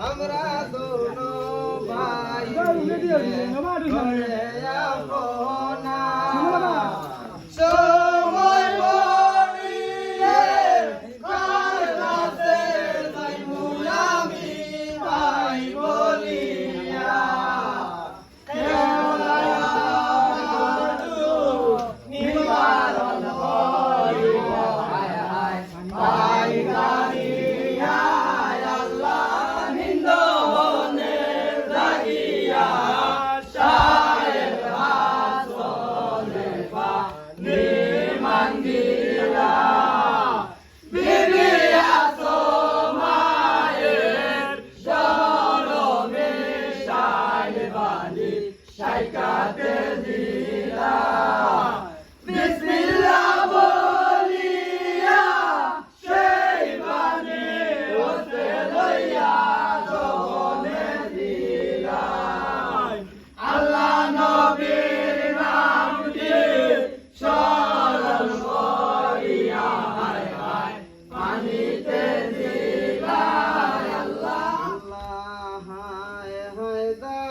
আমরা দোনো ভাই আপনা সময় বলিলে কার কাছে যাইমু আমি ভাই বলিয়া নিবারণ হইব ভাই গানিয়া আল্লাহ নিন্দনে লাগিয়া শায়ের হাসনে পা নিমাঙ্গিলা বিবিয়া তোমায়ের শরমে শায় বানি শাইকাতে দিলা বিসমিল্লাহ বলিয়া সেই বানি ওতে লইয়া জনে দিলা আল্লাহ নবীর নাম দিয়ে স্মরণ করিয়া হায় হায় পানিতে দিলা আল্লাহ আল্লাহ হায় হায়